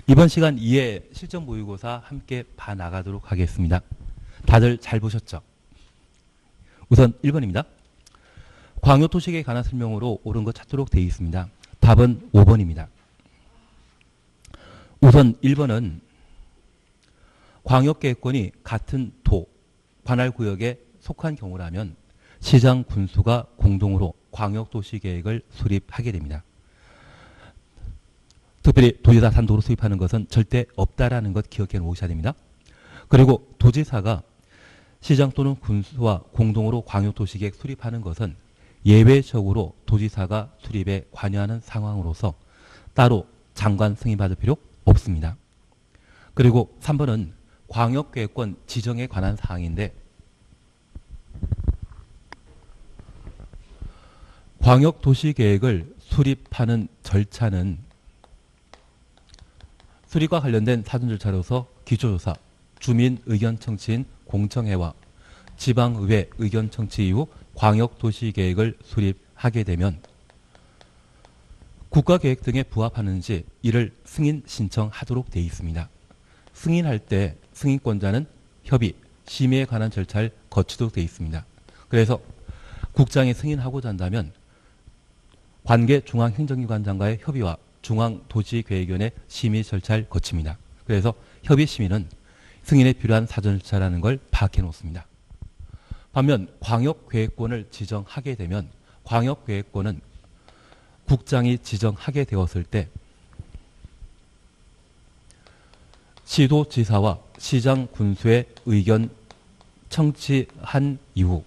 이번 시간 2회 실전 모의고사 함께 봐나가도록 하겠습니다. 다들 잘 보셨죠? 우선 1번입니다. 광역도시계획에 관한 설명으로 옳은 것 찾도록 되어 있습니다. 답은 5번입니다. 우선 1번은 광역계획권이 같은 도, 관할구역에 속한 경우라면 시장 군수가 공동으로 광역도시계획을 수립하게 됩니다. 특별히 도지사 단독으로 수립하는 것은 절대 없다라는 것 기억해 놓으셔야 됩니다. 그리고 도지사가 시장 또는 군수와 공동으로 광역도시계획 수립하는 것은 예외적으로 도지사가 수립에 관여하는 상황으로서 따로 장관 승인받을 필요 없습니다. 그리고 3번은 광역계획권 지정에 관한 사항인데 광역도시계획을 수립하는 절차는 수립과 관련된 사전 절차로서 기초조사, 주민 의견 청취인 공청회와 지방의회 의견 청취 이후 광역도시계획을 수립하게 되면 국가계획 등에 부합하는지 이를 승인 신청하도록 되어 있습니다. 승인할 때 승인권자는 협의, 심의에 관한 절차를 거치도록 되어 있습니다. 그래서 국장이 승인하고자 한다면 관계 중앙행정기관장과의 협의와 중앙도시계획위원회 심의 절차를 거칩니다. 그래서 협의심의는 승인에 필요한 사전 절차라는 걸 파악해 놓습니다. 반면 광역계획권을 지정하게 되면 광역계획권은 국장이 지정하게 되었을 때 시도지사와 시장 군수의 의견 청취한 이후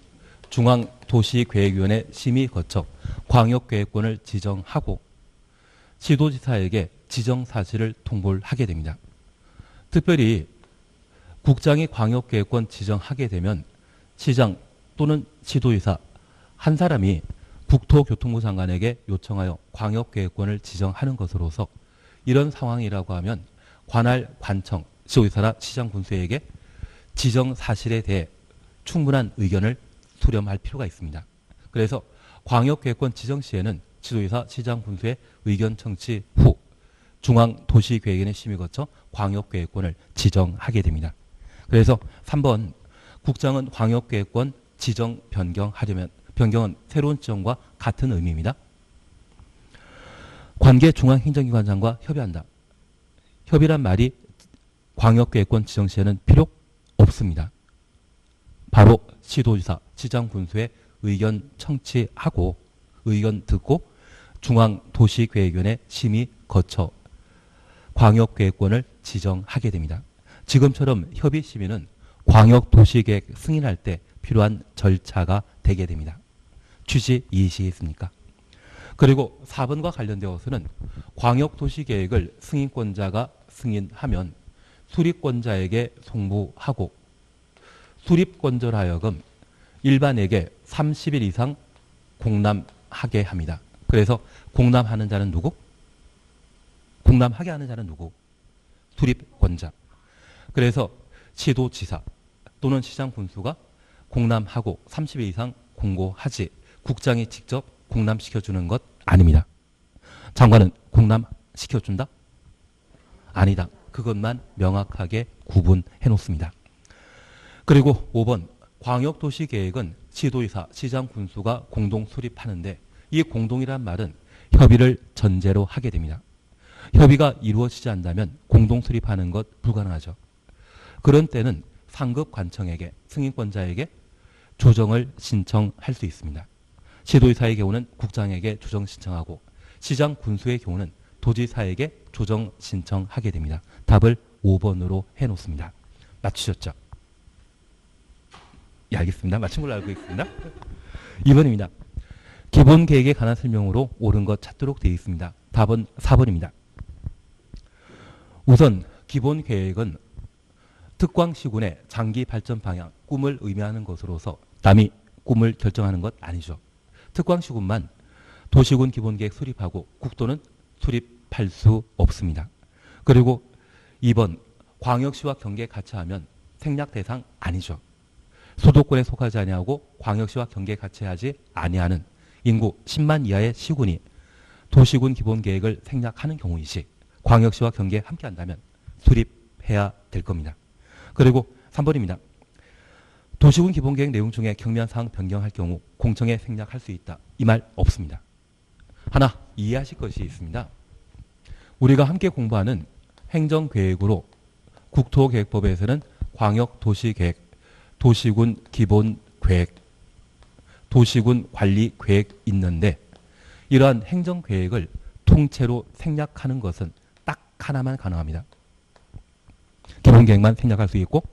중앙도시계획위원회 심의 거쳐 광역계획권을 지정하고 시도지사에게 지정 사실을 통보를 하게 됩니다. 특별히 국장이 광역계획권 지정하게 되면 시장 또는 시도지사 한 사람이 국토교통부 장관에게 요청하여 광역계획권을 지정하는 것으로서 이런 상황이라고 하면 관할 관청, 시도지사나 시장 군수에게 지정 사실에 대해 충분한 의견을 수렴할 필요가 있습니다. 그래서 광역계획권 지정 시에는 시도지사, 시장 군수의 의견 청취 후 중앙도시계획위원회 심의 거쳐 광역계획권을 지정하게 됩니다. 그래서 3번 국장은 광역계획권 지정 변경하려면 변경은 새로운 지정과 같은 의미입니다. 관계 중앙행정기관장과 협의한다. 협의란 말이 광역계획권 지정 시에는 필요 없습니다. 바로 시도지사, 시장 군수의 의견 청취하고 의견 듣고 중앙도시계획위원회 심의 거쳐 광역계획권을 지정하게 됩니다. 지금처럼 협의심의는 광역도시계획 승인할 때 필요한 절차가 되게 됩니다. 취지 이해하시겠습니까? 그리고 4번과 관련되어서는 광역도시계획을 승인권자가 승인하면 수립권자에게 송부하고 수립권자로 하여금 일반에게 30일 이상 공람하게 합니다. 그래서 공람하는 자는 누구? 공람하게 하는 자는 누구? 수립권자. 그래서 시도지사 또는 시장 군수가 공람하고 30일 이상 공고하지 국장이 직접 공람시켜주는 것 아닙니다. 장관은 공람시켜준다? 아니다. 그것만 명확하게 구분해 놓습니다. 그리고 5번 광역도시계획은 시도지사, 시장 군수가 공동 수립하는데 이 공동이란 말은 협의를 전제로 하게 됩니다. 협의가 이루어지지 않는다면 공동 수립하는 것 불가능하죠. 그런 때는 상급 관청에게 승인권자에게 조정을 신청할 수 있습니다. 시도지사의 경우는 국장에게 조정 신청하고 시장 군수의 경우는 도지사에게 조정 신청하게 됩니다. 답을 5번으로 해놓습니다. 맞추셨죠? 예, 알겠습니다. 맞춘 걸로 알고 있습니다. 2번입니다. 기본계획에 관한 설명으로 옳은 것 찾도록 되어 있습니다. 답은 4번입니다. 우선 기본계획은 특광시군의 장기 발전 방향, 꿈을 의미하는 것으로서 남이 꿈을 결정하는 것 아니죠. 특광시군만 도시군 기본계획 수립하고 국도는 수립할 수 없습니다. 그리고 2번 광역시와 경계 같이 하면 생략 대상 아니죠. 수도권에 속하지 아니하고 광역시와 경계 같이 하지 아니하는 인구 10만 이하의 시군이 도시군 기본계획을 생략하는 경우이시 광역시와 경기에 함께 한다면 수립해야 될 겁니다. 그리고 3번입니다. 도시군 기본계획 내용 중에 경미한 사항 변경할 경우 공청회 생략할 수 있다. 이 말 없습니다. 하나 이해하실 것이 있습니다. 우리가 함께 공부하는 행정계획으로 국토계획법에서는 광역도시계획, 도시군 기본계획, 도시군 관리계획 있는데 이러한 행정계획을 통째로 생략하는 것은 딱 하나만 가능합니다. 기본계획만 생략할 수 있고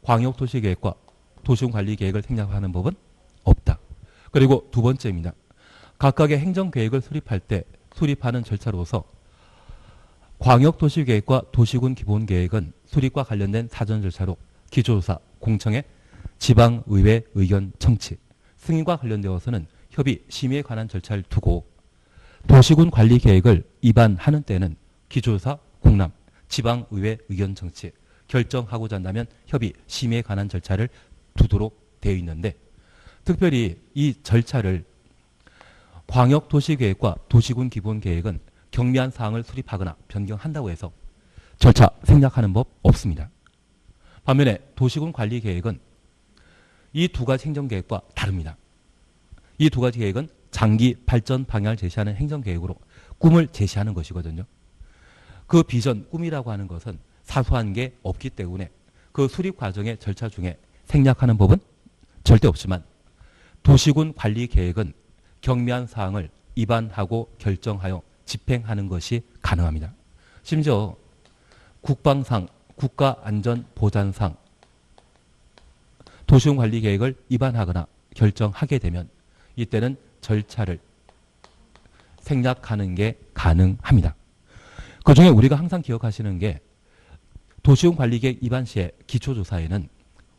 광역도시계획과 도시군관리계획을 생략하는 법은 없다. 그리고 두 번째입니다. 각각의 행정계획을 수립할 때 수립하는 절차로서 광역도시계획과 도시군기본계획은 수립과 관련된 사전 절차로 기초조사, 공청회, 지방의회 의견 청취, 승인과 관련되어서는 협의, 심의에 관한 절차를 두고 도시군관리계획을 입안하는 때는 기초조사, 공람, 지방의회 의견 청취, 결정하고자 한다면 협의, 심의에 관한 절차를 두도록 되어 있는데 특별히 이 절차를 광역도시계획과 도시군기본계획은 경미한 사항을 수립하거나 변경한다고 해서 절차 생략하는 법 없습니다. 반면에 도시군관리계획은 이 두 가지 행정계획과 다릅니다. 이 두 가지 계획은 장기 발전 방향을 제시하는 행정계획으로 꿈을 제시하는 것이거든요. 그 비전, 꿈이라고 하는 것은 사소한 게 없기 때문에 그 수립 과정의 절차 중에 생략하는 법은 절대 없지만 도시군 관리 계획은 경미한 사항을 입안하고 결정하여 집행하는 것이 가능합니다. 심지어 국방상, 국가안전보장상 도시군 관리 계획을 입안하거나 결정하게 되면 이때는 절차를 생략하는 게 가능합니다. 그중에 우리가 항상 기억하시는 게 도시군 관리계획 입안 시에 기초조사에는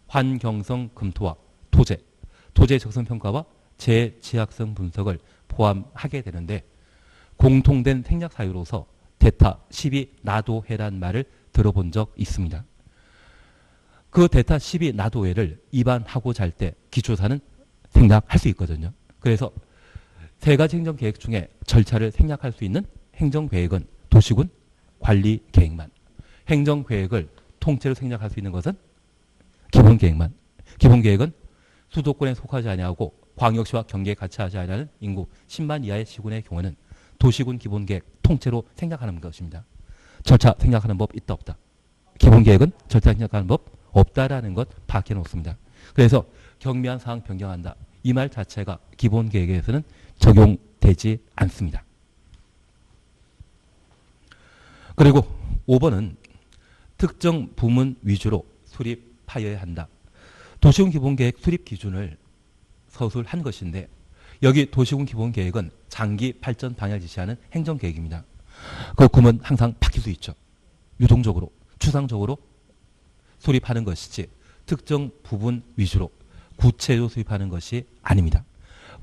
환경성 검토와 토지 적성평가와 재취약성 분석을 포함하게 되는데 공통된 생략 사유로서 대타 12 나도 해란 말을 들어본 적 있습니다. 그 대타 12 나도 해를 입안하고자 할 때 기초조사는 생략할 수 있거든요. 그래서 세 가지 행정계획 중에 절차를 생략할 수 있는 행정계획은 도시군 관리계획만, 행정계획을 통째로 생략할 수 있는 것은 기본계획만. 기본계획은 수도권에 속하지 아니하고 광역시와 경계에 같이 하지 아니하는 인구 10만 이하의 시군의 경우는 도시군 기본계획 통째로 생략하는 것입니다. 절차 생략하는 법 있다 없다. 기본계획은 절차 생략하는 법 없다라는 것 밝혀 놓습니다. 그래서 경미한 사항 변경한다. 이 말 자체가 기본계획에서는 적용되지 않습니다. 그리고 5번은 특정 부문 위주로 수립하여야 한다. 도시군 기본계획 수립 기준을 서술한 것인데 여기 도시군 기본계획은 장기 발전 방향을 지시하는 행정계획입니다. 그 구문 항상 바뀔 수 있죠. 유동적으로, 추상적으로 수립하는 것이지 특정 부분 위주로 구체적으로 수립하는 것이 아닙니다.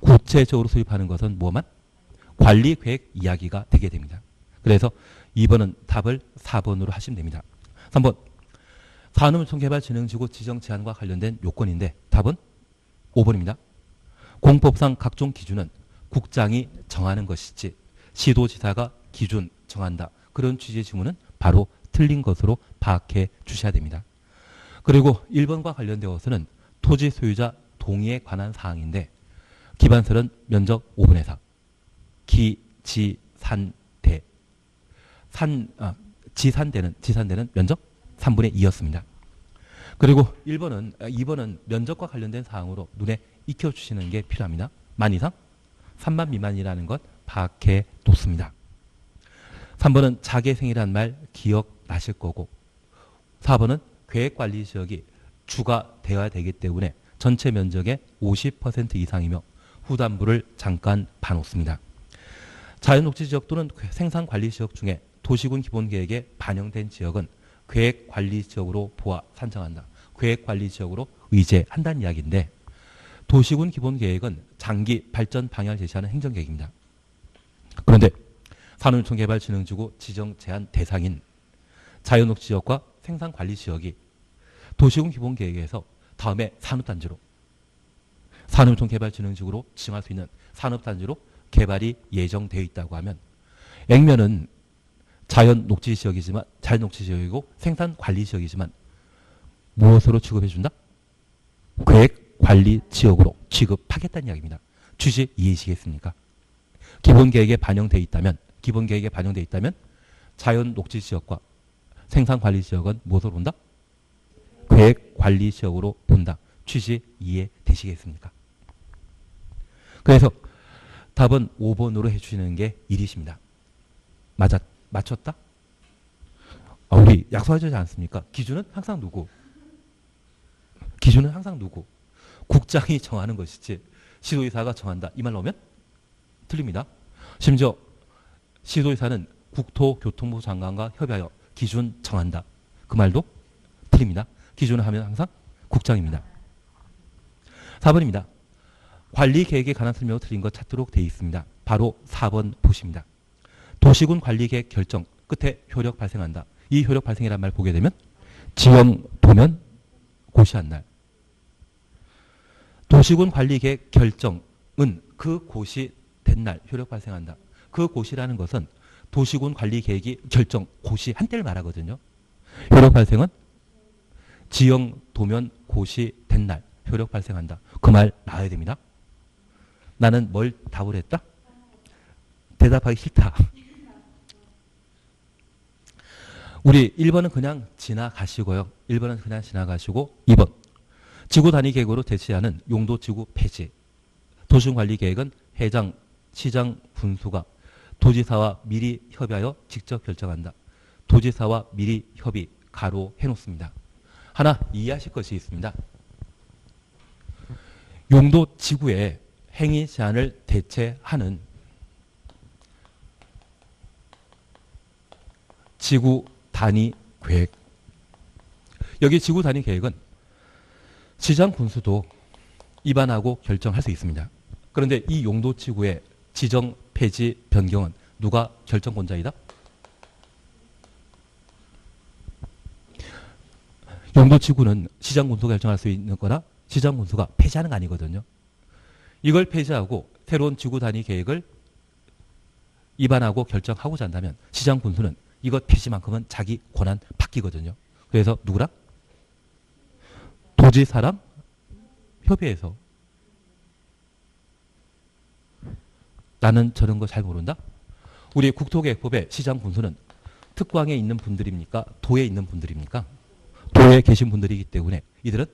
구체적으로 수립하는 것은 뭐만? 관리계획 이야기가 되게 됩니다. 그래서 2번은 답을 4번으로 하시면 됩니다. 3번 산업유통개발진흥지구 지정 제한과 관련된 요건인데 답은 5번입니다. 공법상 각종 기준은 국장이 정하는 것이지 시도지사가 기준 정한다. 그런 취지의 질문은 바로 틀린 것으로 파악해 주셔야 됩니다. 그리고 1번과 관련되어서는 토지 소유자 동의에 관한 사항인데 기반설은 면적 5분의 4, 기지산대, 지산대는 면적 3분의 2였습니다. 그리고 2번은 면적과 관련된 사항으로 눈에 익혀주시는 게 필요합니다. 만 이상, 3만 미만이라는 것 파악해 놓습니다. 3번은 자개생이란 말 기억나실 거고 4번은 계획관리지역이 주가 되어야 되기 때문에 전체 면적의 50% 이상이며 후단부를 잠깐 봐놓습니다. 자연녹지지역 또는 생산관리지역 중에 도시군 기본계획에 반영된 지역은 계획관리지역으로 보아 산정한다. 계획관리지역으로 의제한다는 이야기인데 도시군 기본계획은 장기 발전 방향을 제시하는 행정계획입니다. 그런데 산업유통개발진흥지구 지정 제한 대상인 자연녹지지역과 생산관리지역이 도시군 기본계획에서 다음에 산업단지로 산업유통개발진흥지구로 지정할 수 있는 산업단지로 개발이 예정되어 있다고 하면 액면은 자연 녹지 지역이지만 자연 녹지 지역이고 생산 관리 지역이지만 무엇으로 취급해준다? 계획 관리 지역으로 취급하겠다는 이야기입니다. 취지 이해하시겠습니까? 기본 계획에 반영돼 있다면 자연 녹지 지역과 생산 관리 지역은 무엇으로 본다? 계획 관리 지역으로 본다. 취지 이해되시겠습니까? 그래서 답은 5번으로 해주시는 게 1이십니다. 맞췄다? 우리 약속하지 않습니까? 기준은 항상 누구? 국장이 정하는 것이지 시도의사가 정한다. 이 말 나오면 틀립니다. 심지어 시도의사는 국토교통부 장관과 협의하여 기준 정한다. 그 말도 틀립니다. 기준을 하면 항상 국장입니다. 4번입니다. 관리계획에 관한 설명을 틀린 것 찾도록 되어 있습니다. 바로 4번 보십니다. 도시군 관리계획 결정 끝에 효력 발생한다. 이 효력 발생이라는 말 보게 되면 지형, 도면, 고시한 날. 도시군 관리계획 결정은 그 고시 된 날 효력 발생한다. 그 고시라는 것은 도시군 관리계획이 결정, 고시한 때를 말하거든요. 효력 발생은 지형, 도면, 고시 된 날 효력 발생한다. 그 말 나와야 됩니다. 나는 뭘 답을 했다? 대답하기 싫다. 우리 1번은 그냥 지나가시고요. 2번. 지구 단위 계획으로 대체하는 용도지구 폐지. 도시관리계획은 회장, 시장, 군수가 도지사와 미리 협의하여 직접 결정한다. 도지사와 미리 협의, 가로 해놓습니다. 하나 이해하실 것이 있습니다. 용도지구의 행위 제한을 대체하는 지구 단위 계획. 여기 지구 단위 계획은 시장 군수도 입안하고 결정할 수 있습니다. 그런데 이 용도지구의 지정, 폐지, 변경은 누가 결정권자이다? 용도지구는 시장 군수가 결정할 수 있는 거나 시장 군수가 폐지하는 거 아니거든요. 이걸 폐지하고 새로운 지구 단위 계획을 입안하고 결정하고자 한다면 시장 군수는 이것 폐지만큼은 자기 권한 바뀌거든요. 그래서 누구랑? 도지사랑 협의해서. 나는 저런 거 잘 모른다? 우리 국토계획법의 시장 군수는 특광에 있는 분들입니까? 도에 있는 분들입니까? 도에 계신 분들이기 때문에 이들은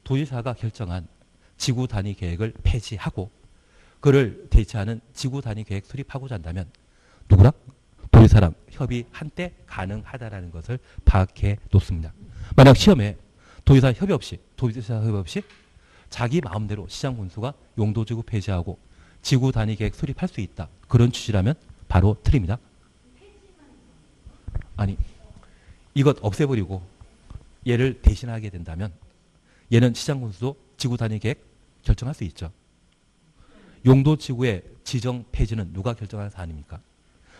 도지사가 결정한 지구 단위 계획을 폐지하고 그를 대체하는 지구 단위 계획 수립하고자 한다면 누구랑? 도지사랑 협의 한때 가능하다라는 것을 파악해 놓습니다. 만약 시험에 도지사 협의 없이 자기 마음대로 시장 군수가 용도지구 폐지하고 지구 단위 계획 수립할 수 있다. 그런 취지라면 바로 틀립니다. 아니, 이것 없애버리고 얘를 대신하게 된다면 얘는 시장 군수도 지구 단위 계획 결정할 수 있죠. 용도지구의 지정 폐지는 누가 결정하는 사안입니까?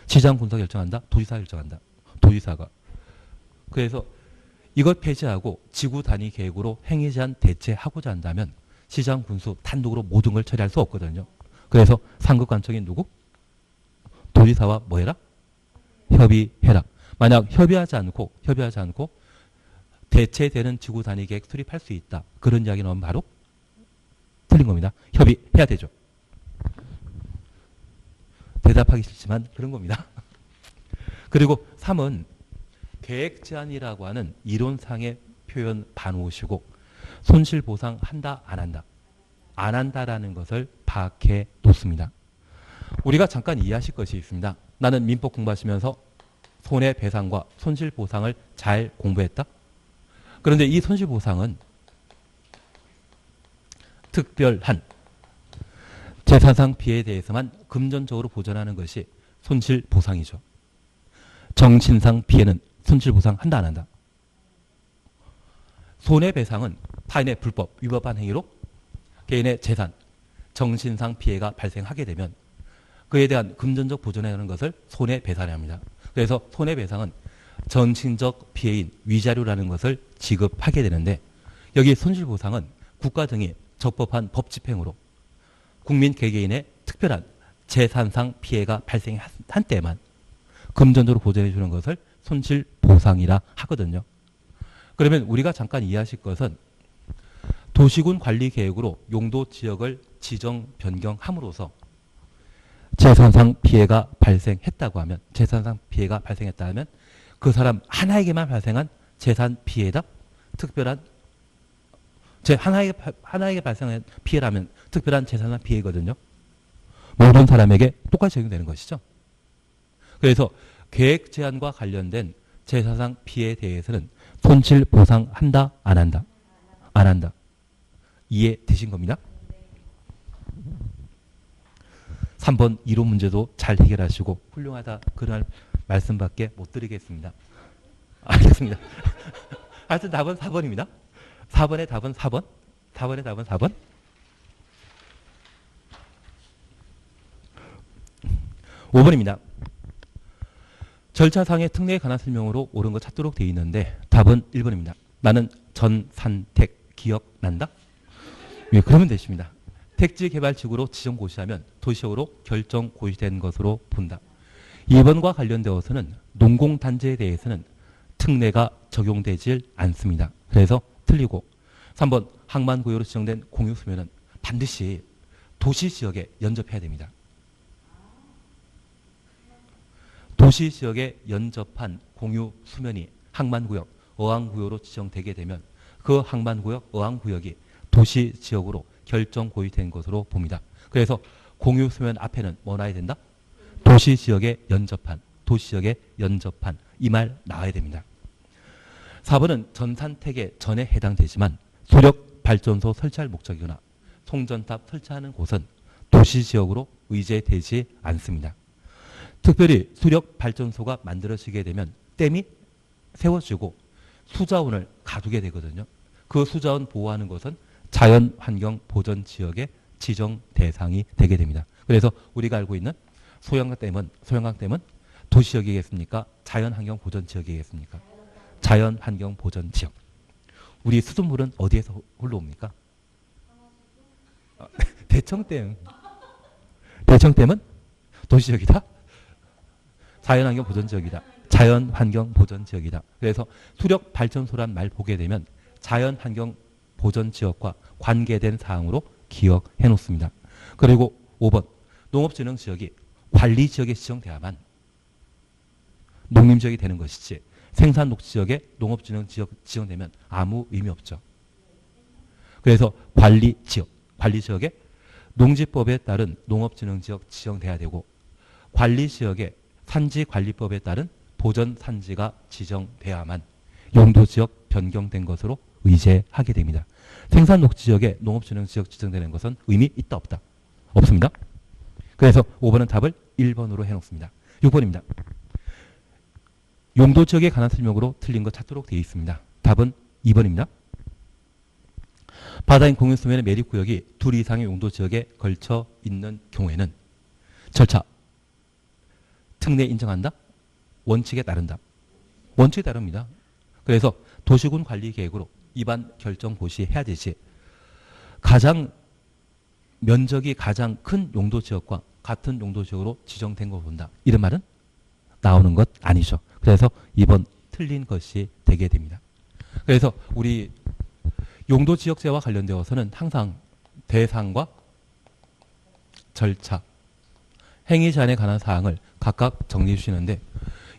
시장 군수가 결정한다? 도지사가 결정한다? 도지사가. 그래서 이것 폐지하고 지구 단위 계획으로 행위 제한 대체하고자 한다면 시장 군수 단독으로 모든 걸 처리할 수 없거든요. 그래서 상급관청인 누구? 도지사와 뭐 해라? 협의해라. 만약 협의하지 않고 대체되는 지구 단위 계획 수립할 수 있다. 그런 이야기 나오면 바로 틀린 겁니다. 협의해야 되죠. 대답하기 싫지만 그런 겁니다. 그리고 3은 계획 제한이라고 하는 이론상의 표현 반오시고 손실보상 한다 안 한다. 안 한다라는 것을 파악해 놓습니다. 우리가 잠깐 이해하실 것이 있습니다. 나는 민법 공부하시면서 손해배상과 손실보상을 잘 공부했다. 그런데 이 손실보상은 특별한 재산상 피해에 대해서만 금전적으로 보전하는 것이 손실보상이죠. 정신상 피해는 손실보상 한다 안 한다. 손해배상은 타인의 불법, 위법한 행위로 개인의 재산, 정신상 피해가 발생하게 되면 그에 대한 금전적 보전하는 것을 손해배상이라 합니다. 그래서 손해배상은 정신적 피해인 위자료라는 것을 지급하게 되는데 여기 손실보상은 국가 등이 적법한 법 집행으로 국민 개개인의 특별한 재산상 피해가 발생한 때만 금전적으로 보전해 주는 것을 손실보상이라 하거든요. 그러면 우리가 잠깐 이해하실 것은 도시군 관리 계획으로 용도 지역을 지정 변경함으로써 재산상 피해가 발생했다고 하면 재산상 피해가 발생했다 하면 그 사람 하나에게만 발생한 재산 피해다 특별한 하나에게 발생한 피해라면 특별한 재산상 피해거든요. 모든 사람에게 똑같이 적용되는 것이죠. 그래서 계획 제한과 관련된 재산상 피해에 대해서는 손실 보상한다, 안 한다? 안 한다. 이해되신 겁니다. 3번 이론 문제도 잘 해결하시고 훌륭하다 그런 말씀밖에 못 드리겠습니다. 알겠습니다. 하여튼 답은 4번입니다. 4번의 답은 4번. 4번의 답은 4번. 5번입니다. 절차상의 특례에 관한 설명으로 옳은 거 찾도록 되어 있는데 답은 1번입니다. 나는 전산택 기억난다? 예, 그러면 되십니다. 택지개발지구로 지정고시하면 도시적으로 결정고시된 것으로 본다. 2번과 관련되어서는 농공단지에 대해서는 특례가 적용되질 않습니다. 그래서 틀리고 3번 항만구역으로 지정된 공유수면은 반드시 도시지역에 연접해야 됩니다. 도시지역에 연접한 공유수면이 항만구역, 어항구역으로 지정되게 되면 그 항만구역, 어항구역이 도시지역으로 결정고시된 것으로 봅니다. 그래서 공유수면 앞에는 뭐 나와야 된다? 도시지역에 연접한, 도시지역에 연접한 이 말 나와야 됩니다. 4번은 전산택의 전에 해당되지만 수력발전소 설치할 목적이거나 송전탑 설치하는 곳은 도시지역으로 의제되지 않습니다. 특별히 수력발전소가 만들어지게 되면 댐이 세워지고 수자원을 가두게 되거든요. 그 수자원 보호하는 것은 자연환경보전지역의 지정 대상이 되게 됩니다. 그래서 우리가 알고 있는 소양강댐은 도시지역이겠습니까? 자연환경보전지역이겠습니까? 자연환경보전지역. 우리 수돗물은 어디에서 흘러옵니까? 대청댐. 대청댐은 도시지역이다? 자연환경보전지역이다. 자연환경보전지역이다. 그래서 수력발전소란 말 보게 되면 자연환경보전지역과 관계된 사항으로 기억해 놓습니다. 그리고 5번 농업진흥지역이 관리지역에 지정돼야만 농림지역이 되는 것이지 생산녹지역에 농업진흥지역 지정되면 아무 의미 없죠. 그래서 관리지역에 농지법에 따른 농업진흥지역 지정돼야 되고 관리지역에 산지관리법에 따른 보전산지가 지정돼야만 용도지역 변경된 것으로 의제하게 됩니다. 생산녹지역에 농업진흥지역 지정되는 것은 의미 있다 없다? 없습니다. 그래서 5번은 답을 1번으로 해놓습니다. 6번입니다. 용도지역에 관한 설명으로 틀린 것 찾도록 되어 있습니다. 답은 2번입니다. 바다인 공유수면의 매립구역이 둘 이상의 용도지역에 걸쳐 있는 경우에는 절차 특례 인정한다? 원칙에 따른다. 원칙에 따릅니다. 그래서 도시군 관리 계획으로 입안 결정 고시해야 되지. 면적이 가장 큰 용도지역과 같은 용도지역으로 지정된 거 본다. 이런 말은 나오는 것 아니죠. 그래서 2번 틀린 것이 되게 됩니다. 그래서 우리 용도지역제와 관련되어서는 항상 대상과 절차, 행위 제한에 관한 사항을 각각 정리해 주시는데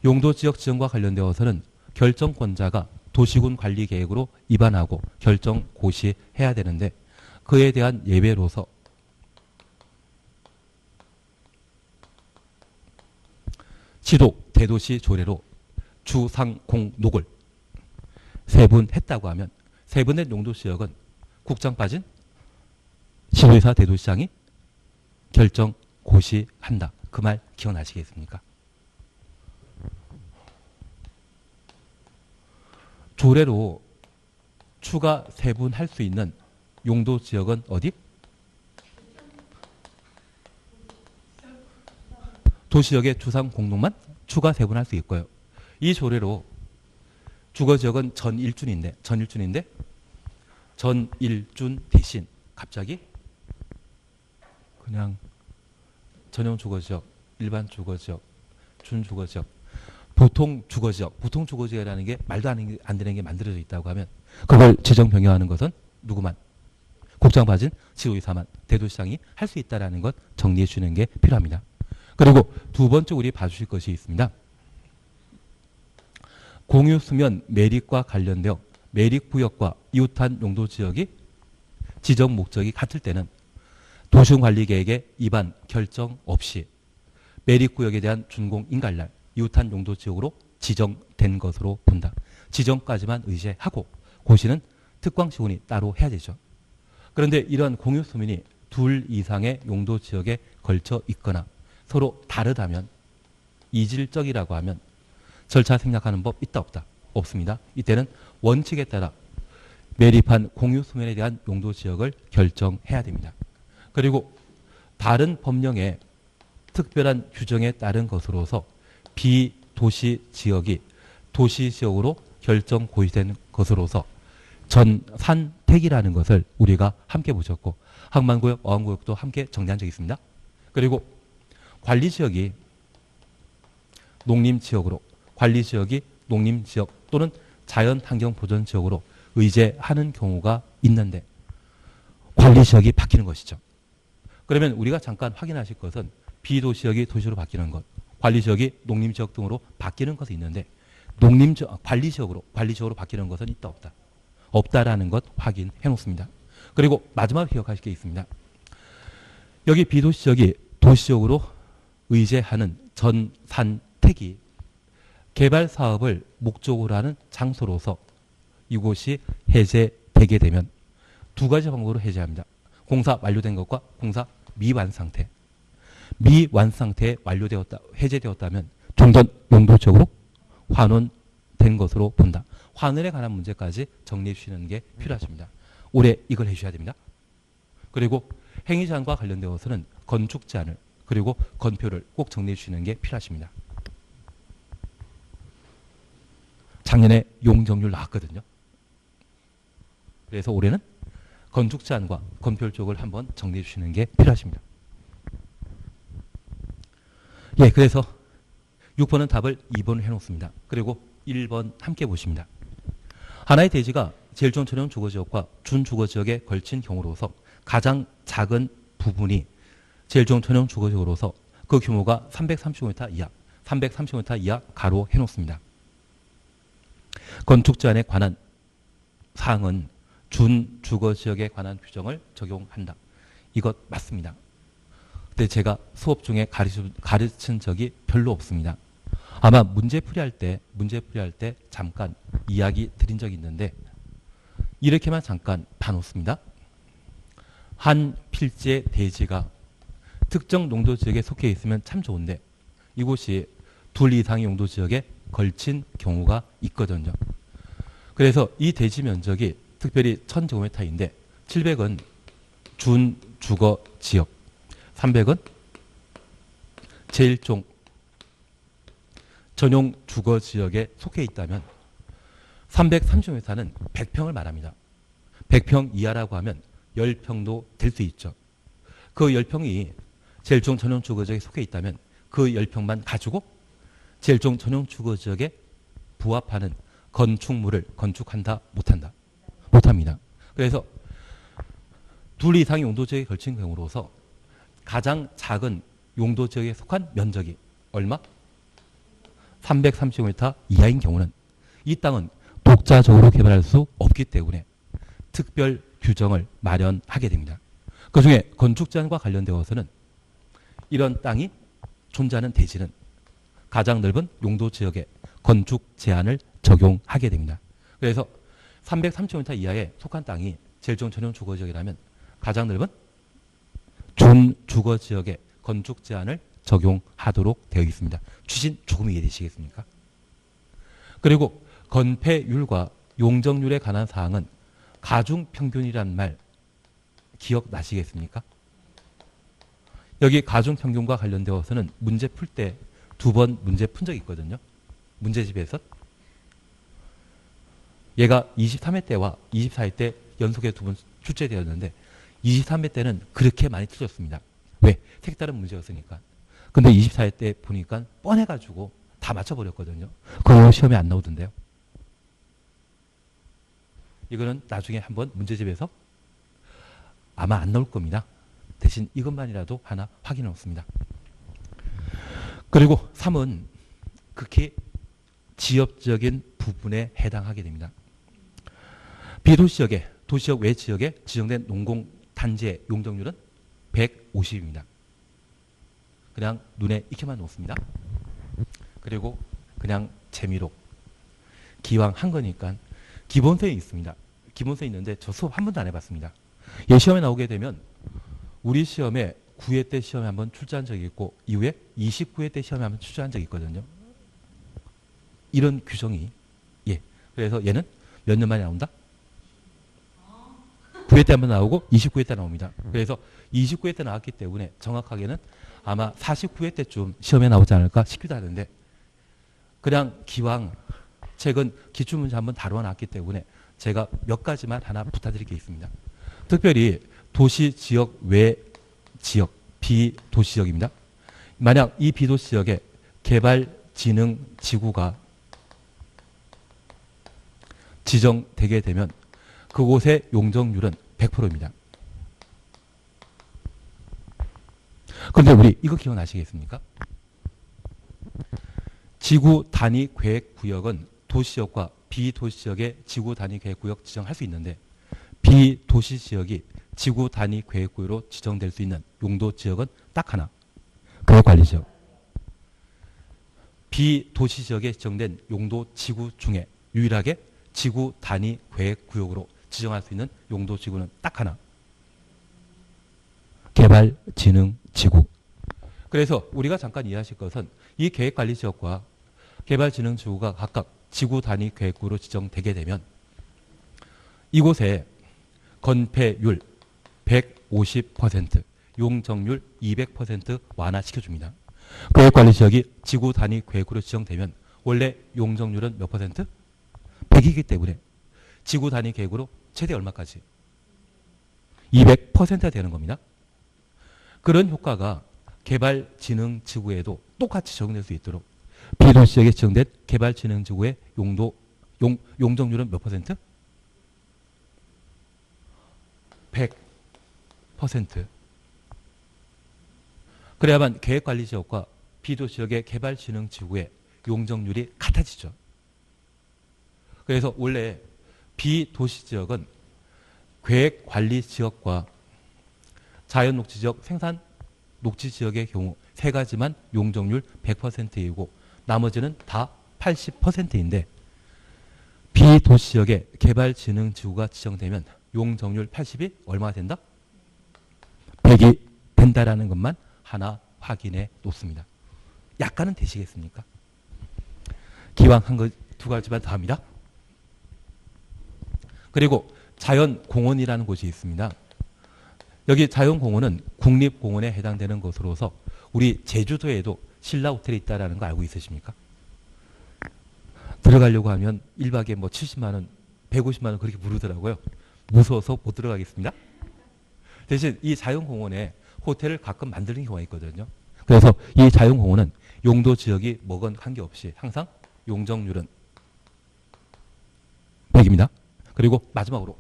용도지역 지정과 관련되어서는 결정권자가 도시군 관리 계획으로 입안하고 결정 고시해야 되는데 그에 대한 예외로서 시도 대도시 조례로 주상공록을 세분했다고 하면 세분된 용도지역은 국장 빠진 시도지사 대도시장이 결정 고시한다. 그 말 기억나시겠습니까? 조례로 추가 세분할 수 있는 용도지역은 어디? 도시역의 주상 공동만 추가 세분할 수 있고요. 이 조례로 주거지역은 전일준인데 전일준 대신 갑자기 그냥 전용 주거지역, 일반 주거지역, 준주거지역 보통 주거지역이라는 게 말도 안 되는 게 만들어져 있다고 하면 그걸 지정 변경하는 것은 누구만? 국장받은 지도이사만, 대도시장이 할 수 있다는 것 정리해 주는 게 필요합니다. 그리고 두 번째 우리 봐주실 것이 있습니다. 공유수면 매립과 관련되어 매립구역과 이웃한 용도지역이 지정 목적이 같을 때는 도시관리계획의 위반 결정 없이 매립구역에 대한 준공인가날 이웃한 용도지역으로 지정된 것으로 본다. 지정까지만 의제하고 고시는 특광시군이 따로 해야 되죠. 그런데 이러한 공유수면이 둘 이상의 용도지역에 걸쳐 있거나 서로 다르다면 이질적이라고 하면 절차 생략하는 법 있다 없다? 없습니다. 이때는 원칙에 따라 매립한 공유수면에 대한 용도지역을 결정해야 됩니다. 그리고 다른 법령의 특별한 규정에 따른 것으로서 비도시 지역이 도시 지역으로 결정 고시된 것으로서 전산택이라는 것을 우리가 함께 보셨고 항만구역, 어항구역도 함께 정리한 적이 있습니다. 그리고 관리지역이 농림지역으로 관리지역이 농림지역 또는 자연환경보전지역으로 의제하는 경우가 있는데 관리지역이 바뀌는 것이죠. 그러면 우리가 잠깐 확인하실 것은 비도시역이 도시로 바뀌는 것, 관리지역이 농림지역 등으로 바뀌는 것이 있는데 관리지역으로 바뀌는 것은 있다 없다? 없다라는 것 확인해 놓습니다. 그리고 마지막 기억하실 게 있습니다. 여기 비도시지역이 도시지역으로 의제하는 전산택이 개발 사업을 목적으로 하는 장소로서 이곳이 해제되게 되면 두 가지 방법으로 해제합니다. 공사 완료된 것과 공사 미완상태. 미완상태에 해제되었다면 종전 용도지역으로 환원된 것으로 본다. 환원에 관한 문제까지 정리해 주시는 게 필요하십니다. 올해 이걸 해주셔야 됩니다. 그리고 행위제한과 관련되어서는 건축 제한을 그리고 건표를 꼭 정리해 주시는 게 필요하십니다. 작년에 용적률 나왔거든요. 그래서 올해는 건축 제한과 건표 쪽을 한번 정리해 주시는 게 필요하십니다. 예, 그래서 6번은 답을 2번을 해놓습니다. 그리고 1번 함께 보십니다. 하나의 대지가 제일 좋은 전용 주거지역과 준주거지역에 걸친 경우로서 가장 작은 부분이 제일 좋은 전용 주거지역으로서 그 규모가 335m 이하, 335m 이하 가로 해놓습니다. 건축 제한에 관한 사항은 준주거지역에 관한 규정을 적용한다. 이것 맞습니다. 근데 제가 수업 중에 가르친 적이 별로 없습니다. 아마 문제풀이할 때 잠깐 이야기 드린 적이 있는데 이렇게만 잠깐 봐놓습니다. 한 필지의 대지가 특정 용도지역에 속해 있으면 참 좋은데 이곳이 둘 이상의 용도지역에 걸친 경우가 있거든요. 그래서 이 대지 면적이 특별히 1000제곱미터인데 700은 준주거지역, 300은 제1종 전용 주거지역에 속해 있다면 330m는 100평을 말합니다. 100평 이하라고 하면 10평도 될 수 있죠. 그 10평이 제1종 전용 주거지역에 속해 있다면 그 10평만 가지고 제1종 전용 주거지역에 부합하는 건축물을 건축한다, 못한다? 못합니다. 그래서 둘 이상의 용도지역에 걸친 경우로서 가장 작은 용도지역에 속한 면적이 얼마? 335m 이하인 경우는 이 땅은 독자적으로 개발할 수 없기 때문에 특별 규정을 마련하게 됩니다. 그중에 건축 제한과 관련되어서는 이런 땅이 존재하는 대지는 가장 넓은 용도지역에 건축 제한을 적용하게 됩니다. 그래서 330m 이하에 속한 땅이 제일 좋은 전용 주거지역이라면 가장 넓은 준주거지역에 건축 제한을 적용하도록 되어 있습니다. 취진 조금 이해되시겠습니까? 그리고 건폐율과 용적률에 관한 사항은 가중평균이란 말 기억나시겠습니까? 여기 가중평균과 관련되어서는 문제 풀 때 2번 문제 푼 적이 있거든요. 문제집에서 얘가 23회 때와 24회 때 연속에 2번 출제되었는데 23회 때는 그렇게 많이 틀렸습니다. 왜? 색다른 문제였으니까. 근데 24회 때 보니까 뻔해가지고 다 맞춰버렸거든요. 그거 시험에 안 나오던데요. 이거는 나중에 한번 문제집에서 아마 안 나올 겁니다. 대신 이것만이라도 하나 확인해 놓습니다. 그리고 3은 극히 지역적인 부분에 해당하게 됩니다. 비도시역에, 도시역 외 지역에 지정된 농공 단지의 용적률은 150입니다. 그냥 눈에 익혀만 놓습니다. 그리고 그냥 재미로 기왕 한 거니까 기본서에 있습니다. 기본서에 있는데 저 수업 한 번도 안 해봤습니다. 얘 시험에 나오게 되면 우리 시험에 9회 때 시험에 한번 출제한 적이 있고 이후에 29회 때 시험에 한번 출제한 적이 있거든요. 이런 규정이 그래서 얘는 몇 년 만에 나온다? 9회 때 한번 나오고 29회 때 나옵니다. 그래서 29회 때 나왔기 때문에 정확하게는 아마 49회 때쯤 시험에 나오지 않을까 싶기도 하는데 그냥 기왕 최근 기출문제 한번 다뤄놨기 때문에 제가 몇 가지만 하나 부탁드릴 게 있습니다. 특별히 도시 지역 외 지역, 비도시지역입니다. 만약 이 비도시지역에 개발진흥지구가 지정되게 되면 그곳의 용적률은 100%입니다. 그런데 우리 이거 기억나시겠습니까? 지구 단위 계획 구역은 도시지역과 비도시지역의 지구 단위 계획 구역 지정할 수 있는데 비도시 지역이 지구 단위 계획 구역으로 지정될 수 있는 용도 지역은 딱 하나. 계획 관리 지역. 비도시 지역에 지정된 용도 지구 중에 유일하게 지구 단위 계획 구역으로 지정할 수 있는 용도 지구는 딱 하나. 개발진흥지구. 그래서 우리가 잠깐 이해하실 것은 이 계획관리지역과 개발진흥지구가 각각 지구 단위 계획구로 지정되게 되면 이곳에 건폐율 150%, 용적률 200% 완화시켜줍니다. 계획관리지역이 지구 단위 계획구로 지정되면 원래 용적률은 몇 퍼센트? 100이기 때문에 지구 단위 계획으로 최대 얼마까지? 200%가 되는 겁니다. 그런 효과가 개발진흥지구에도 똑같이 적용될 수 있도록 비도시지역에 지정된 개발진흥지구의 용적률은 몇 퍼센트? 100%. 그래야만 계획관리지역과 비도시지역의 개발진흥지구의 용적률이 같아지죠. 그래서 원래 비도시지역은 계획관리지역과 자연녹지지역, 생산녹지지역의 경우 세 가지만 용적률 100%이고 나머지는 다 80%인데 비도시지역의 개발진흥지구가 지정되면 용적률 80이 얼마가 된다? 100이 된다라는 것만 하나 확인해 놓습니다. 약간은 되시겠습니까? 기왕 한 거 두 가지만 더 합니다. 그리고 자연공원이라는 곳이 있습니다. 여기 자연공원은 국립공원에 해당되는 것으로서 우리 제주도에도 신라호텔이 있다는 거 알고 있으십니까? 들어가려고 하면 1박에 뭐 70만 원, 150만 원 그렇게 부르더라고요. 무서워서 못 들어가겠습니다. 대신 이 자연공원에 호텔을 가끔 만드는 경우가 있거든요. 그래서 이 자연공원은 용도 지역이 뭐건 관계없이 항상 용적률은 100입니다. 그리고 마지막으로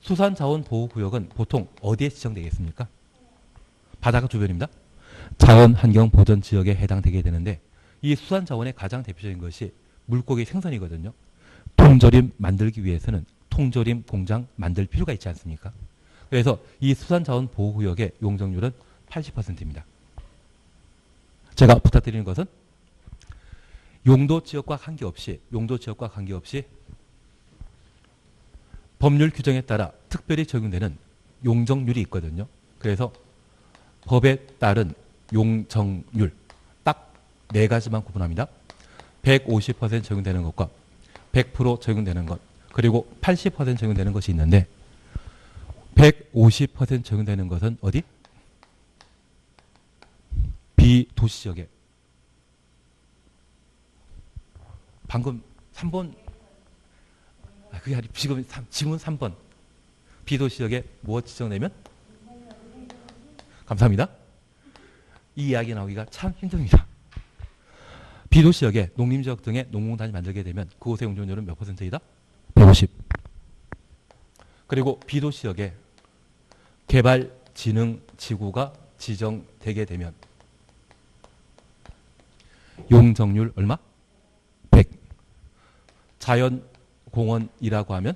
수산자원보호구역은 보통 어디에 지정되겠습니까? 바닷가 주변입니다. 자연환경보전지역에 해당되게 되는데 이 수산자원의 가장 대표적인 것이 물고기 생선이거든요. 통조림 만들기 위해서는 통조림 공장 만들 필요가 있지 않습니까? 그래서 이 수산자원보호구역의 용적률은 80%입니다. 제가 부탁드리는 것은 용도지역과 관계없이 법률 규정에 따라 특별히 적용되는 용적률이 있거든요. 그래서 법에 따른 용적률 딱 네 가지만 구분합니다. 150% 적용되는 것과 100% 적용되는 것 그리고 80% 적용되는 것이 있는데 150% 적용되는 것은 어디? 비도시지역에. 방금 3번 그게 아니 지금 지문 3번 비도시지역에 무엇 지정되면? 감사합니다. 이 이야기 나오기가 참 힘듭니다. 비도시역에 농림지역 등의 농공단지 만들게 되면 그곳의 용적률은 몇 퍼센트이다? 150. 그리고 비도시역에 개발진흥지구가 지정되게 되면 용적률 얼마? 100. 자연공원이라고 하면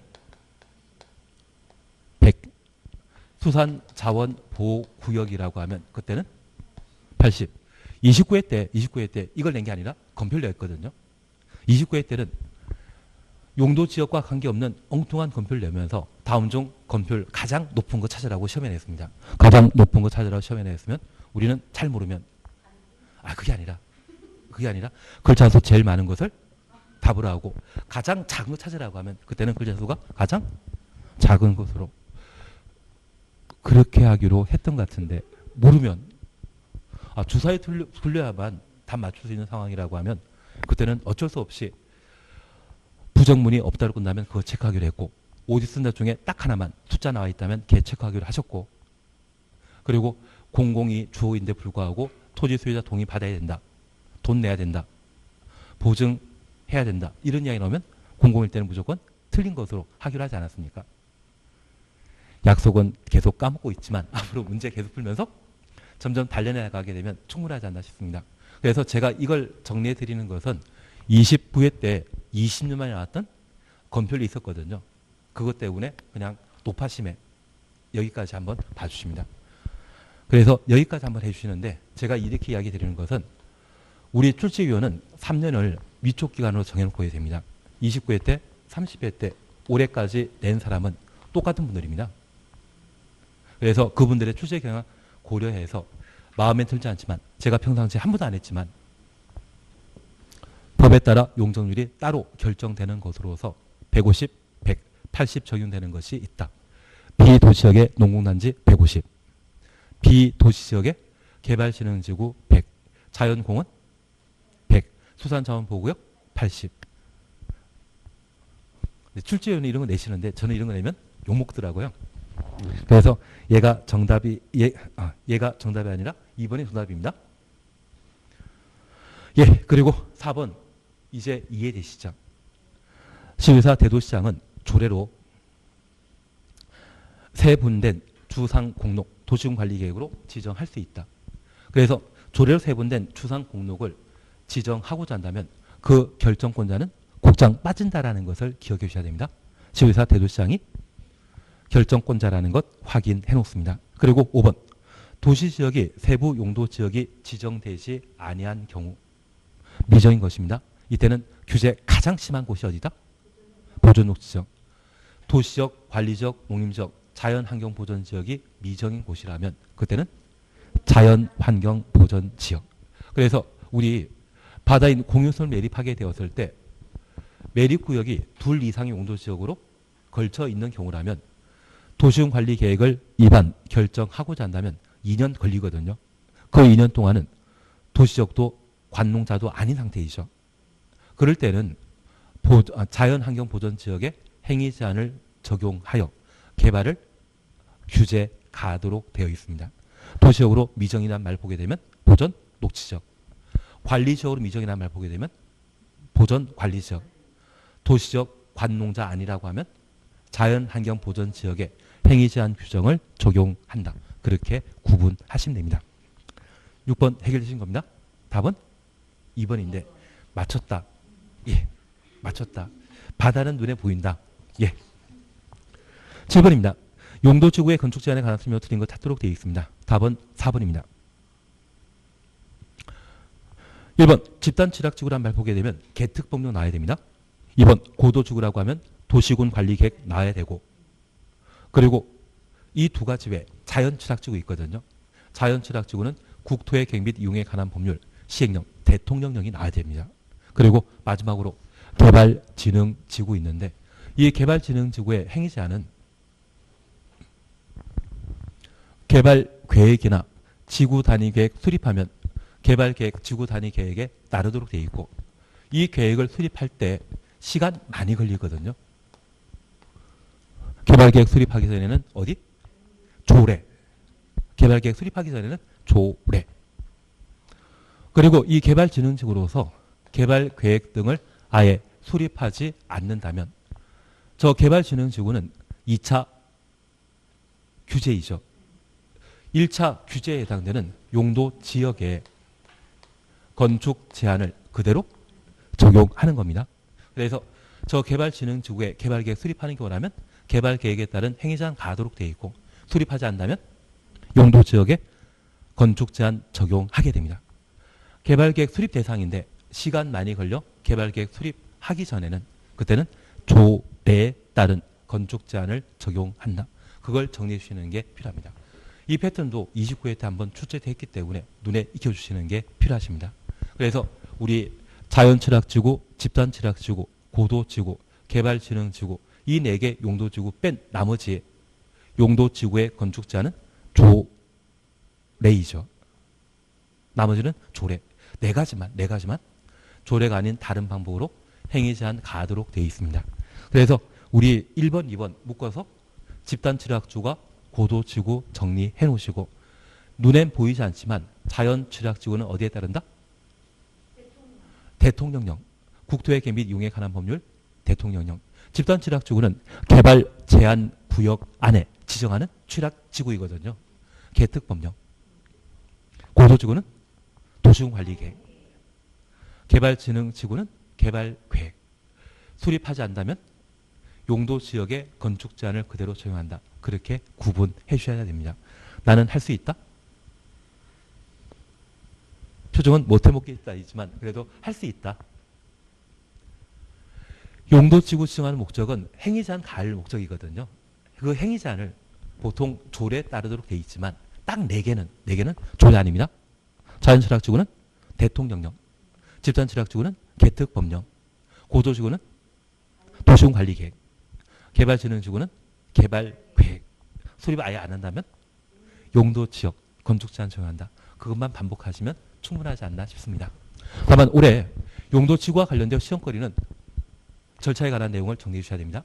100. 수산자원보호구역이라고 하면 그때는 80. 29회 때 이걸 낸 게 아니라 검표를 냈거든요. 29회 때는 용도지역과 관계없는 엉뚱한 검표를 내면서 다음 중 검표를 가장 높은 거 찾으라고 시험에 냈습니다. 가장 높은 거 찾으라고 시험에 냈으면 우리는 잘 모르면 그게 아니라 글자 수 제일 많은 것을 답으로 하고 가장 작은 거 찾으라고 하면 그때는 글자 수가 가장 작은 것으로 그렇게 하기로 했던 것 같은데 모르면 주사에 틀려야만 답 맞출 수 있는 상황이라고 하면 그때는 어쩔 수 없이 부정문이 없다고 끝나면 그거 체크하기로 했고 오디 쓴 자 중에 딱 하나만 숫자 나와 있다면 걔 체크하기로 하셨고 그리고 공공이 주어인데 불구하고 토지 소유자 동의 받아야 된다. 돈 내야 된다. 보증해야 된다. 이런 이야기 나오면 공공일 때는 무조건 틀린 것으로 하기로 하지 않았습니까? 약속은 계속 까먹고 있지만 앞으로 문제 계속 풀면서 점점 단련해 나가게 되면 충분하지 않나 싶습니다. 그래서 제가 이걸 정리해 드리는 것은 29회 때 20년 만에 나왔던 검표를 있었거든요. 그것 때문에 그냥 높아심에 여기까지 한번 봐주십니다. 그래서 여기까지 한번 해주시는데 제가 이렇게 이야기 드리는 것은 우리 출제위원은 3년을 위촉 기간으로 정해놓고 해야 됩니다. 29회 때, 30회 때, 올해까지 낸 사람은 똑같은 분들입니다. 그래서 그분들의 출제 경향 고려해서 마음에 들지 않지만 제가 평상시에 한 번도 안 했지만 법에 따라 용적률이 따로 결정되는 것으로서 150, 100, 80 적용되는 것이 있다. 비도시역의 농공단지 150, 비도시지역의 개발진흥지구 100, 자연공원 100, 수산자원보호구역 80. 출제위원이 이런 거 내시는데 저는 이런 거 내면 욕먹더라고요. 그래서 얘가 정답이 아니라 2번이 정답입니다. 그리고 4번 이제 이해되시죠? 시의사 대도시장은 조례로 세분된 주상공록 도시군관리계획으로 지정할 수 있다. 그래서 조례로 세분된 주상공록을 지정하고자 한다면 그 결정권자는 국장 빠진다라는 것을 기억해 주셔야 됩니다. 시의사 대도시장이 결정권자라는 것 확인해 놓습니다. 그리고 5번 도시지역이 세부 용도지역이 지정되지 아니한 경우 미정인 것입니다. 이때는 규제 가장 심한 곳이 어디다? 보존녹지역. 도시적, 관리적, 농림적, 자연환경보전지역이 미정인 곳이라면 그때는 자연환경보전지역. 그래서 우리 바다에 있는 공유선을 매립하게 되었을 때 매립구역이 둘 이상의 용도지역으로 걸쳐 있는 경우라면 도시군관리계획을 입안 결정하고자 한다면 2년 걸리거든요. 그 2년 동안은 도시적도 관농자도 아닌 상태이죠. 그럴 때는 자연환경보전지역에 행위제한을 적용하여 개발을 규제하도록 되어 있습니다. 도시적으로 미정이란 말 보게 되면 보전 녹지적, 관리지역으로 미정이란 말 보게 되면 보전 관리지역, 도시적 관농자 아니라고 하면 자연환경보전지역에 행위제한 규정을 적용한다. 그렇게 구분하시면 됩니다. 6번 해결되신 겁니다. 답은 2번인데 맞췄다. 맞췄다. 바다는 눈에 보인다. 7번입니다. 용도지구의 건축 제한에 관한 설명을 드린 것 찾도록 되어 있습니다. 답은 4번입니다. 1번 집단 취락지구란 말 보게 되면 개특법령 나와야 됩니다. 2번 고도지구라고 하면 도시군 관리계획 나와야 되고 그리고 이 두 가지 외에 자연취락지구 있거든요. 자연취락지구는 국토의 계획 및 이용에 관한 법률, 시행령, 대통령령이 나와야 됩니다. 그리고 마지막으로 개발진흥지구 있는데 이 개발진흥지구의 행위제한은 개발계획이나 지구단위계획 수립하면 개발계획, 지구단위계획에 따르도록 되어 있고 이 계획을 수립할 때 시간 많이 걸리거든요. 개발계획 수립하기 전에는 어디? 조례. 개발계획 수립하기 전에는 조례. 그리고 이 개발진흥지구로서 개발 계획 등을 아예 수립하지 않는다면 저 개발진흥지구는 2차 규제이죠. 1차 규제에 해당되는 용도 지역에 건축 제한을 그대로 적용하는 겁니다. 그래서 저 개발진흥지구에 개발계획 수립하는 경우라면 개발계획에 따른 행위제한 가하도록 되어 있고 수립하지 않는다면 용도지역에 건축제한 적용하게 됩니다. 개발계획 수립 대상인데 시간 많이 걸려 개발계획 수립하기 전에는 그때는 조례에 따른 건축제한을 적용한다. 그걸 정리해 주시는 게 필요합니다. 이 패턴도 29회 때 한번 출제했기 때문에 눈에 익혀주시는 게 필요하십니다. 그래서 우리 자연철학지구, 집단철학지구, 고도지구, 개발진흥지구 이 4개 용도지구 뺀 나머지 용도지구의 건축제한은 조례이죠. 나머지는 조례. 네 가지만 조례가 아닌 다른 방법으로 행위제한 가하도록 되어 있습니다. 그래서 우리 1번, 2번 묶어서 집단철학지구가 고도지구 정리해 놓으시고 눈엔 보이지 않지만 자연철학지구는 어디에 따른다? 대통령령. 국토의 개 및 이용에 관한 법률 대통령령. 집단철학지구는 개발 제한 구역 안에 지정하는 취락지구이거든요. 개특법령. 고도지구는 도시군관리계획. 개발진흥지구는 개발계획. 수립하지 않는다면 용도지역의 건축제한을 그대로 적용한다. 그렇게 구분해 주셔야 됩니다. 나는 할 수 있다? 표정은 못해 먹겠다이지만 그래도 할 수 있다. 용도지구 지정하는 목적은 행위제한 가할 목적이거든요. 그 행위제한을 보통 조례에 따르도록 돼 있지만 딱 4개는 조례 아닙니다. 자연철학지구는 대통령령, 집단철학지구는 개특법령, 고도지구는 도시군관리계획, 개발진흥지구는 개발계획. 수립 아예 안 한다면 용도지역 건축제한 적용한다. 그것만 반복하시면 충분하지 않나 싶습니다. 다만 올해 용도지구와 관련된 시험거리는 절차에 관한 내용을 정리해 주셔야 됩니다.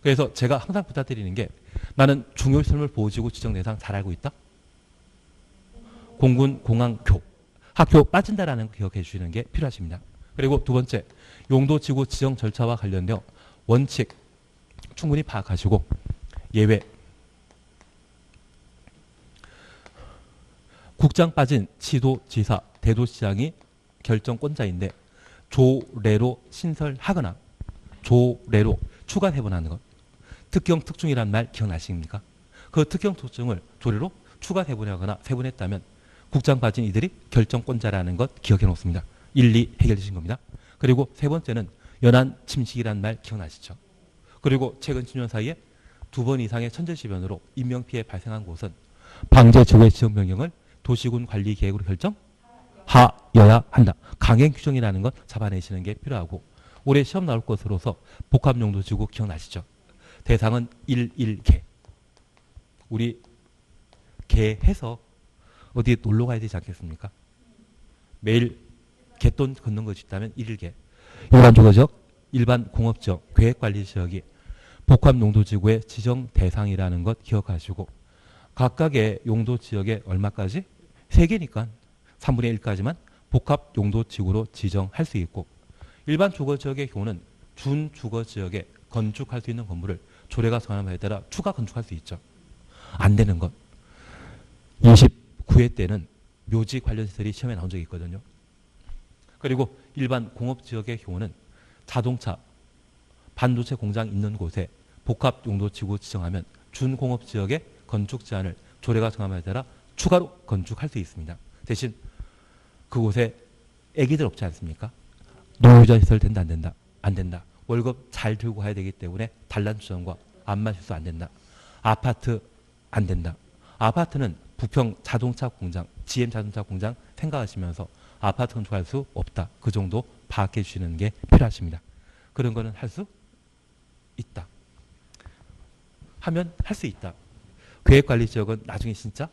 그래서 제가 항상 부탁드리는 게 나는 중요시설물 보호지구 지정 대상 잘 알고 있다? 공군, 공항, 교. 학교 빠진다라는 거 기억해 주시는 게 필요하십니다. 그리고 두 번째, 용도지구 지정 절차와 관련되어 원칙 충분히 파악하시고 예외. 국장 빠진 시도지사, 대도시장이 결정권자인데 조례로 신설하거나 조례로 추가 배분하는 것. 특경 특중이라는 말 기억나십니까? 그 특경 특중을 조례로 추가 배분하거나 배분했다면 국장 빠진 이들이 결정권자라는 것 기억해 놓습니다. 1, 2 해결되신 겁니다. 그리고 세 번째는 연안 침식이라는 말 기억나시죠? 그리고 최근 10년 사이에 2번 이상의 천재지변으로 인명피해 발생한 곳은 방제 제외 지역 명령을 도시군 관리 계획으로 결정하여야 한다. 강행 규정이라는 것 잡아내시는 게 필요하고 올해 시험 나올 것으로서 복합용도지구 기억나시죠? 대상은 11개. 우리 개해서 어디 놀러 가야 되지 않겠습니까? 매일 개돈 걷는 것이 있다면 1개. 일반 주거지역, 일반 공업지역, 계획관리지역이 복합용도지구의 지정 대상이라는 것 기억하시고 각각의 용도지역에 얼마까지? 3개니까 3분의 1까지만 복합용도지구로 지정할 수 있고 일반 주거지역의 경우는 준주거지역에 건축할 수 있는 건물을 조례가 정하는 바에 따라 추가 건축할 수 있죠. 안 되는 것. 29회 때는 묘지 관련 시설이 시험에 나온 적이 있거든요. 그리고 일반 공업지역의 경우는 자동차, 반도체 공장 있는 곳에 복합용도지구 지정하면 준공업지역의 건축 제한을 조례가 정한 바에 따라 추가로 건축할 수 있습니다. 대신 그곳에 애기들 없지 않습니까? 노유자 시설 된다 안 된다? 안 된다. 월급 잘 들고 가야 되기 때문에 단란주점과 안마실수 안 된다. 아파트 안 된다. 아파트는 부평 자동차 공장, GM 자동차 공장 생각하시면서 아파트 건축할 수 없다. 그 정도 파악해 주시는 게 필요하십니다. 그런 거는 할 수 있다. 하면 할 수 있다. 계획관리지역은 나중에 진짜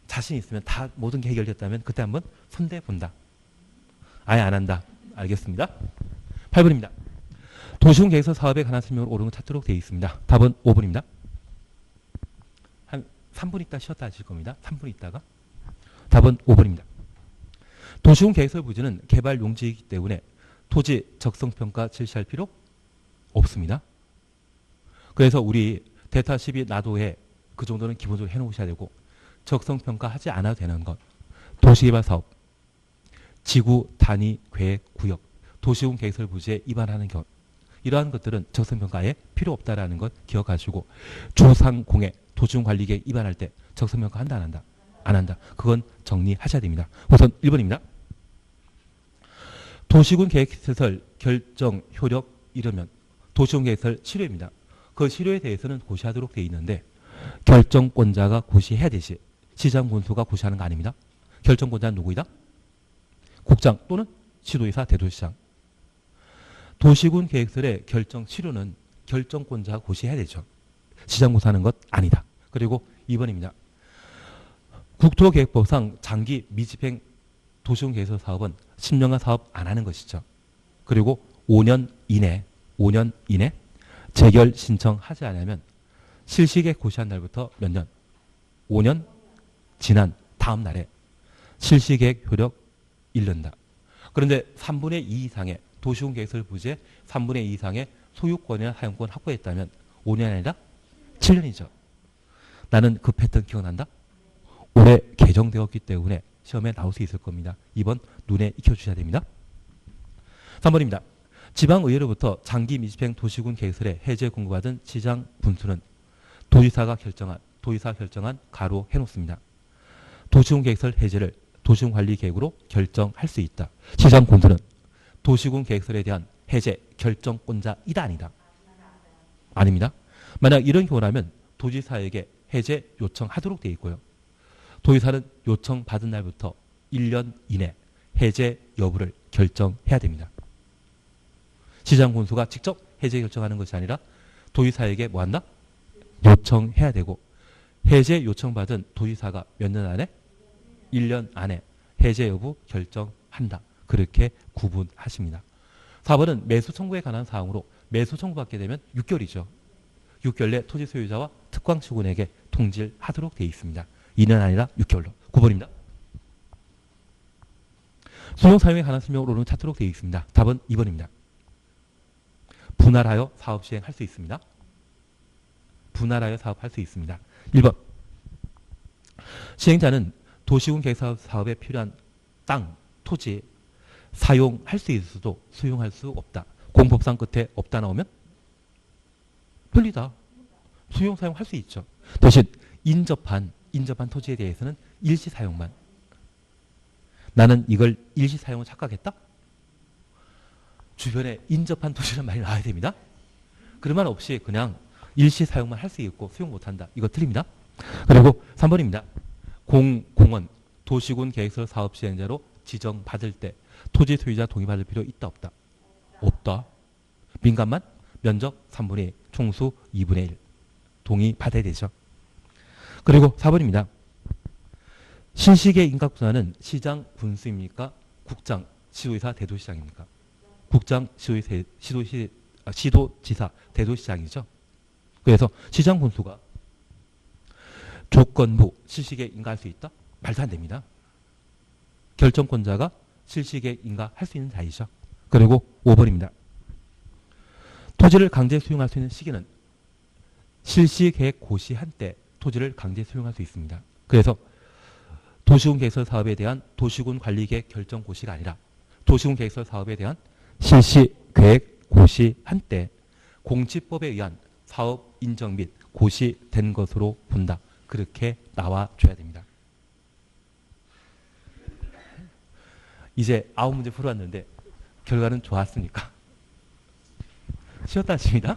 자신 있으면 다 모든 게 해결됐다면 그때 한번 손대 본다. 아예 안 한다. 알겠습니다. 8번입니다. 도시군 계획서 사업에 관한 설명을 옳은 거 찾도록 되어 있습니다. 답은 5번입니다. 한 3분 있다 쉬었다 하실 겁니다. 3분 있다가 답은 5번입니다. 도시군 계획설부지는 개발 용지이기 때문에 토지 적성평가 실시할 필요 없습니다. 그래서 우리 대타 12 나도에 그 정도는 기본적으로 해놓으셔야 되고, 적성평가 하지 않아도 되는 것, 도시개발사업, 지구 단위 계획 구역, 도시군 계획설부지에 위반하는 것, 이러한 것들은 적성평가에 필요 없다라는 것 기억하시고, 주상공해 도시군관리계획 위반할 때 적성평가 한다 안 한다? 안 한다. 그건 정리하셔야 됩니다. 우선 1번입니다. 도시군 계획시설 결정 효력 이르면 도시군 계획시설 실효입니다. 그 실효에 대해서는 고시하도록 되어 있는데, 결정권자가 고시해야 되시, 시장 군수가 고시하는 거 아닙니다. 결정권자는 누구이다? 국장 또는 시도지사, 대도시장. 도시군 계획설의 결정 실효는 결정권자가 고시해야 되죠. 시장 군수하는 것 아니다. 그리고 2번입니다. 국토계획법상 장기 미집행 도시군 계획설 사업은 10년간 사업 안 하는 것이죠. 그리고 5년 이내 재결 신청하지 않으면 실시계획 고시한 날부터 몇 년? 5년 지난 다음 날에 실시계획 효력 잃는다. 그런데 3분의 2 이상의 도시군 계획설 부지의 3분의 2 이상의 소유권이나 사용권 확보했다면 5년이 아니라 7년이죠. 나는 그 패턴 기억난다? 올해 개정되었기 때문에 시험에 나올 수 있을 겁니다. 2번 눈에 익혀주셔야 됩니다. 3번입니다. 지방의회로부터 장기 미집행 도시군 계획설에 해제 공고받은 시장 분수는 도지사 결정한 가로 해놓습니다. 도시군 계획설 해제를 도시군 관리 계획으로 결정할 수 있다. 시장 군수는 도시군 계획설에 대한 해제 결정권자이다 아니다? 아닙니다. 만약 이런 경우라면 도지사에게 해제 요청하도록 되어 있고요. 도지사는 요청받은 날부터 1년 이내 해제 여부를 결정해야 됩니다. 시장 군수가 직접 해제 결정하는 것이 아니라 도지사에게 뭐 한다? 요청해야 되고, 해제 요청받은 도지사가 몇 년 안에? 1년 안에 해제 여부 결정한다. 그렇게 구분하십니다. 4번은 매수 청구에 관한 사항으로 매수 청구받게 되면 6개월이죠. 6개월 내 토지 소유자와 특광시군에게 통지하도록 되어 있습니다. 2년 아니라 6개월로. 9번입니다. 수용 사용에 관한 설명으로는 찾도록 되어 있습니다. 답은 2번입니다. 분할하여 사업 시행할 수 있습니다. 분할하여 사업할 수 있습니다. 1번. 시행자는 도시군 계획 사업에 필요한 땅, 토지 사용할 수 있어도 수용할 수 없다. 공법상 끝에 없다 나오면 편리다. 수용 사용할 수 있죠. 대신 인접한 토지에 대해서는 일시 사용만. 나는 이걸 일시 사용을 착각했다? 주변에 인접한 토지는 많이 나와야 됩니다. 그런 말 없이 그냥 일시 사용만 할 수 있고 수용 못한다. 이거 틀립니다. 그리고 3번입니다. 공원, 도시군 계획설 사업 시행자로 지정받을 때 토지 소유자 동의받을 필요 있다 없다? 없다. 민간만 면적 3분의 1, 총수 2분의 1 동의받아야 되죠. 그리고 4번입니다. 실시계 인가분할은 시장 군수입니까? 국장, 시도지사, 대도시장입니까? 국장, 시도지사, 대도시장이죠. 그래서 시장 군수가 조건부 실시계 인가할 수 있다? 말도 안 됩니다. 결정권자가 실시계 인가할 수 있는 자이죠. 그리고 5번입니다. 토지를 강제 수용할 수 있는 시기는 실시계획 고시한 때 토지를 강제 수용할 수 있습니다. 그래서 도시군 계획설 사업에 대한 도시군 관리계획 결정 고시가 아니라 도시군 계획설 사업에 대한 실시계획 고시한 때 공지법에 의한 사업 인정 및 고시된 것으로 본다. 그렇게 나와줘야 됩니다. 이제 9문제 풀어왔는데 결과는 좋았습니까? 쉬웠다 하십니다.